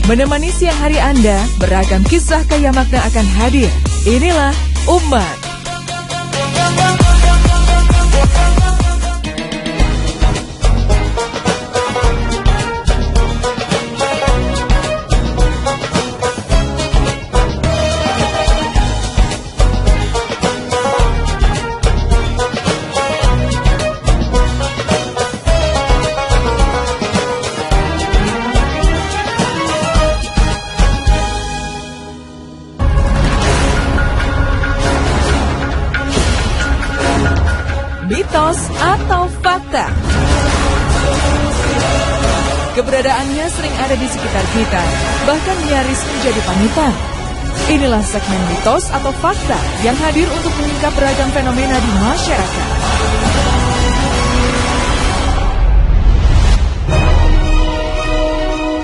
Menemani siang hari Anda, beragam kisah kaya makna akan hadir. Inilah Umat. Mitos atau fakta? Keberadaannya sering ada di sekitar kita, bahkan nyaris menjadi panutan. Inilah segmen mitos atau fakta yang hadir untuk menyingkap beragam fenomena di masyarakat.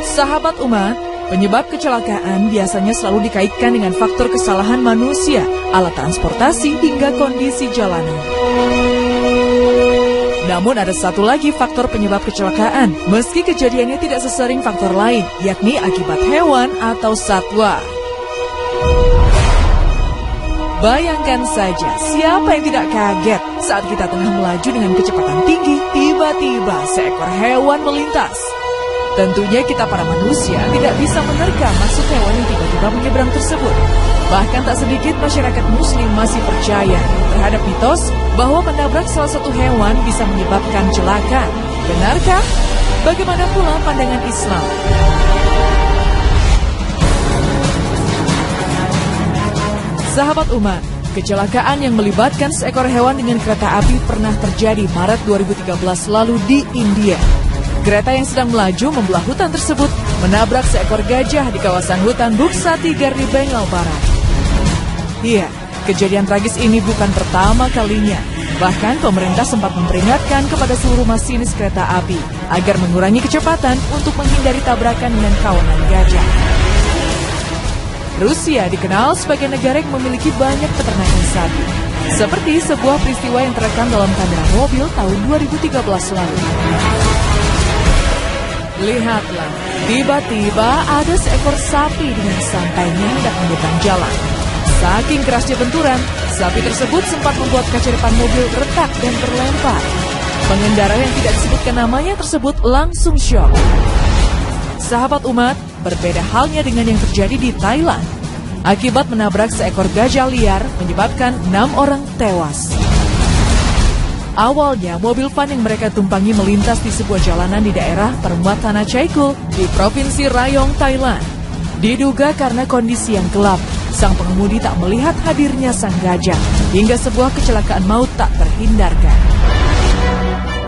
Sahabat umat, penyebab kecelakaan biasanya selalu dikaitkan dengan faktor kesalahan manusia, alat transportasi hingga kondisi jalanan. Namun ada satu lagi faktor penyebab kecelakaan, meski kejadiannya tidak sesering faktor lain, yakni akibat hewan atau satwa. Bayangkan saja, siapa yang tidak kaget saat kita tengah melaju dengan kecepatan tinggi, tiba-tiba seekor hewan melintas. Tentunya kita para manusia tidak bisa menerka maksud hewan yang tiba-tiba menyeberang tersebut. Bahkan tak sedikit masyarakat muslim masih percaya terhadap mitos bahwa menabrak salah satu hewan bisa menyebabkan celaka. Benarkah? Bagaimana pula pandangan Islam? Sahabat umat, kecelakaan yang melibatkan seekor hewan dengan kereta api pernah terjadi Maret 2013 lalu di India. Kereta yang sedang melaju membelah hutan tersebut menabrak seekor gajah di kawasan hutan Buksati Gardi Bengal Barat. Iya, kejadian tragis ini bukan pertama kalinya. Bahkan pemerintah sempat memperingatkan kepada seluruh masinis kereta api agar mengurangi kecepatan untuk menghindari tabrakan dengan kawanan gajah. Rusia dikenal sebagai negara yang memiliki banyak peternakan sapi. Seperti sebuah peristiwa yang terekam dalam kamera mobil tahun 2013 lalu. Lihatlah, tiba-tiba ada seekor sapi dengan santainya hendak menyeberang jalan. Saking kerasnya benturan, sapi tersebut sempat membuat kaca depan mobil retak dan terlempar. Pengendara yang tidak disebutkan namanya tersebut langsung syok. Sahabat umat, berbeda halnya dengan yang terjadi di Thailand. Akibat menabrak seekor gajah liar, menyebabkan 6 orang tewas. Awalnya, mobil van yang mereka tumpangi melintas di sebuah jalanan di daerah Permata Chaikul di Provinsi Rayong, Thailand. Diduga karena kondisi yang gelap, sang pengemudi tak melihat hadirnya sang gajah, hingga sebuah kecelakaan maut tak terhindarkan.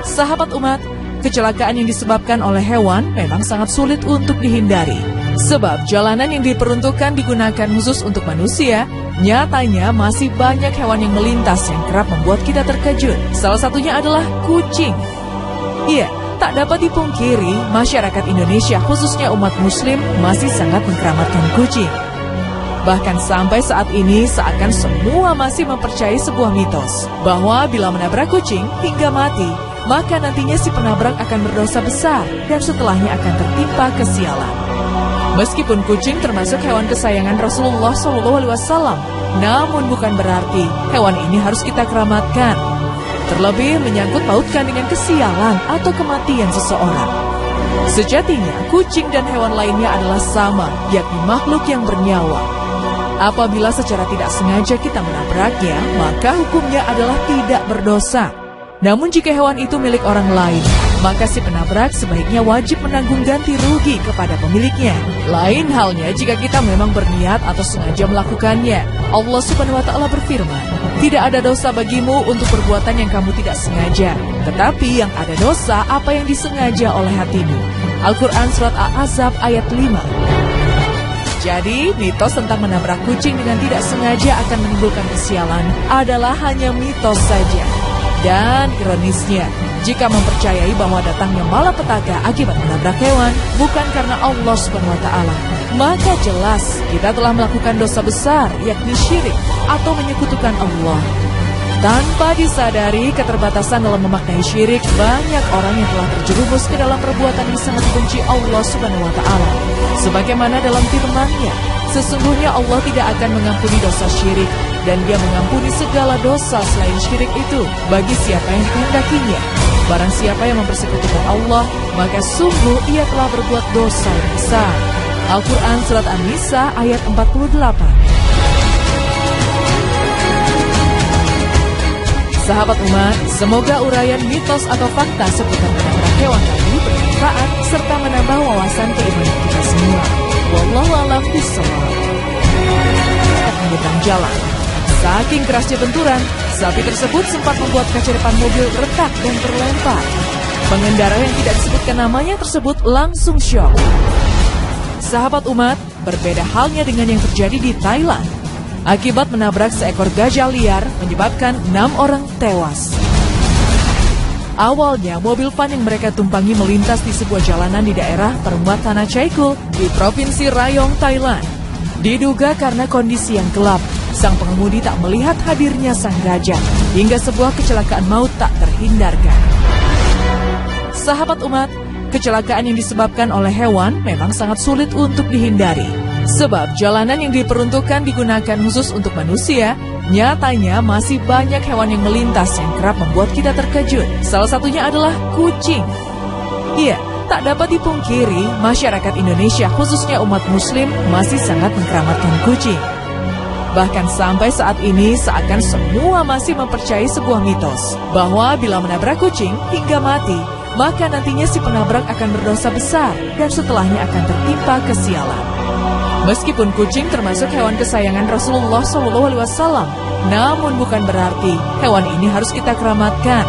Sahabat umat, kecelakaan yang disebabkan oleh hewan memang sangat sulit untuk dihindari. Sebab jalanan yang diperuntukkan digunakan khusus untuk manusia, nyatanya masih banyak hewan yang melintas yang kerap membuat kita terkejut. Salah satunya adalah kucing. Iya, tak dapat dipungkiri, masyarakat Indonesia khususnya umat muslim masih sangat mengkeramatkan kucing. Bahkan sampai saat ini seakan semua masih mempercayai sebuah mitos bahwa bila menabrak kucing hingga mati, maka nantinya si penabrak akan berdosa besar dan setelahnya akan tertimpa kesialan. Meskipun kucing termasuk hewan kesayangan Rasulullah SAW, namun bukan berarti hewan ini harus kita keramatkan. Terlebih menyangkut pautkan dengan kesialan atau kematian seseorang. Sejatinya, kucing dan hewan lainnya adalah sama, yakni makhluk yang bernyawa. Apabila secara tidak sengaja kita menabraknya, maka hukumnya adalah tidak berdosa. Namun jika hewan itu milik orang lain, maka si penabrak sebaiknya wajib menanggung ganti rugi kepada pemiliknya. Lain halnya jika kita memang berniat atau sengaja melakukannya. Allah Subhanahu wa Ta'ala berfirman, "Tidak ada dosa bagimu untuk perbuatan yang kamu tidak sengaja, tetapi yang ada dosa apa yang disengaja oleh hatimu." Al-Quran Surat Al-Ahzab ayat 5. Jadi, mitos tentang menabrak kucing dengan tidak sengaja akan menimbulkan kesialan adalah hanya mitos saja. Dan ironisnya, jika mempercayai bahwa datangnya malapetaka akibat menabrak hewan bukan karena Allah Subhanahu wa Ta'ala, maka jelas kita telah melakukan dosa besar, yakni syirik atau menyekutukan Allah. Tanpa disadari, keterbatasan dalam memaknai syirik, banyak orang yang telah terjerumus ke dalam perbuatan yang sangat dibenci Allah Subhanahu wa Ta'ala. Sebagaimana dalam firman-Nya, sesungguhnya Allah tidak akan mengampuni dosa syirik, dan Dia mengampuni segala dosa selain syirik itu bagi siapa yang kehendakinya. Barang siapa yang mempersekutukan Allah, maka sungguh ia telah berbuat dosa yang besar. Al-Quran Surat An-Nisa ayat 48. Sahabat umat, semoga uraian mitos atau fakta seputar menabrak hewan tadi bermanfaat serta menambah wawasan keimanan kita semua. Wallahu a'lam bishawab. Menyeberang jalan. Saking kerasnya benturan, sapi tersebut sempat membuat kaca depan mobil retak dan terlempar. Pengendara yang tidak disebutkan namanya tersebut langsung syok. Sahabat umat, berbeda halnya dengan yang terjadi di Thailand. Akibat menabrak seekor gajah liar menyebabkan 6 orang tewas. Awalnya, mobil van yang mereka tumpangi melintas di sebuah jalanan di daerah Perumah Tanah Chaikul di Provinsi Rayong, Thailand. Diduga karena kondisi yang gelap, sang pengemudi tak melihat hadirnya sang gajah, hingga sebuah kecelakaan maut tak terhindarkan. Sahabat umat, kecelakaan yang disebabkan oleh hewan memang sangat sulit untuk dihindari. Sebab jalanan yang diperuntukkan digunakan khusus untuk manusia, nyatanya masih banyak hewan yang melintas yang kerap membuat kita terkejut. Salah satunya adalah kucing. Iya, tak dapat dipungkiri, masyarakat Indonesia khususnya umat muslim masih sangat mengkeramatkan kucing. Bahkan sampai saat ini seakan semua masih mempercayai sebuah mitos, bahwa bila menabrak kucing hingga mati, maka nantinya si penabrak akan berdosa besar dan setelahnya akan tertimpa kesialan. Meskipun kucing termasuk hewan kesayangan Rasulullah SAW, namun bukan berarti hewan ini harus kita keramatkan.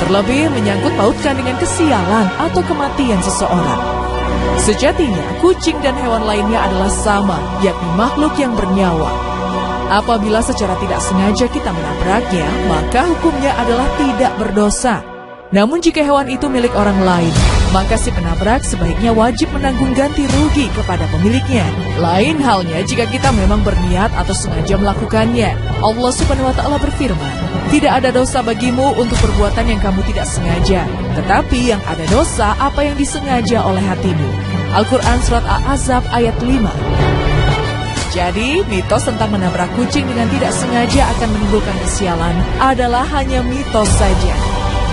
Terlebih menyangkut pautkan dengan kesialan atau kematian seseorang. Sejatinya, kucing dan hewan lainnya adalah sama, yakni makhluk yang bernyawa. Apabila secara tidak sengaja kita menabraknya, maka hukumnya adalah tidak berdosa. Namun jika hewan itu milik orang lain, maka si penabrak sebaiknya wajib menanggung ganti rugi kepada pemiliknya. Lain halnya jika kita memang berniat atau sengaja melakukannya. Allah Subhanahu wa Ta'ala berfirman, tidak ada dosa bagimu untuk perbuatan yang kamu tidak sengaja, tetapi yang ada dosa apa yang disengaja oleh hatimu. Al-Quran Surat Al-Ahzab ayat 5. Jadi, mitos tentang menabrak kucing dengan tidak sengaja akan menimbulkan kesialan adalah hanya mitos saja.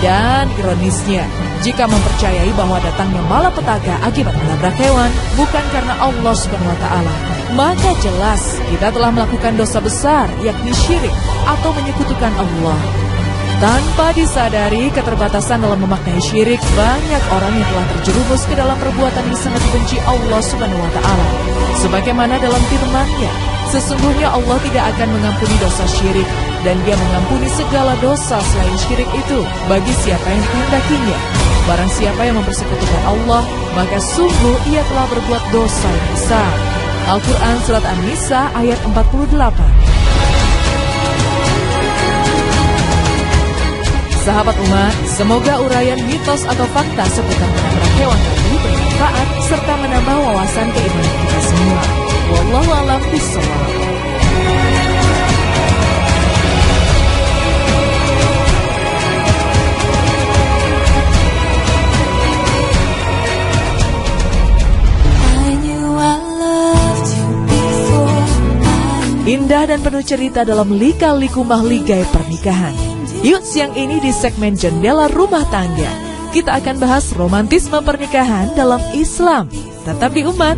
Dan ironisnya, jika mempercayai bahwa datangnya malapetaka akibat menabrak hewan bukan karena Allah Subhanahu wa Ta'ala, maka jelas kita telah melakukan dosa besar, yakni syirik atau menyekutukan Allah. Tanpa disadari, keterbatasan dalam memaknai syirik, banyak orang yang telah terjerumus ke dalam perbuatan yang sangat dibenci Allah Subhanahu wa Ta'ala. Sebagaimana dalam firman-Nya, sesungguhnya Allah tidak akan mengampuni dosa syirik, dan Dia mengampuni segala dosa selain syirik itu bagi siapa yang kehendakinya. Barang siapa yang mempersekutukan Allah, maka sungguh ia telah berbuat dosa yang besar. Al-Quran Surat An-Nisa ayat 48. Sahabat umat, semoga uraian mitos atau fakta seputar menabrak hewan tadi bermanfaat serta menambah wawasan keimanan kita semua. Wallahu a'lam bishawab. Indah dan penuh cerita dalam lika-liku mahligai pernikahan. Yuk siang ini di segmen Jendela Rumah Tangga, kita akan bahas romantisme pernikahan dalam Islam. Tetap di Umat.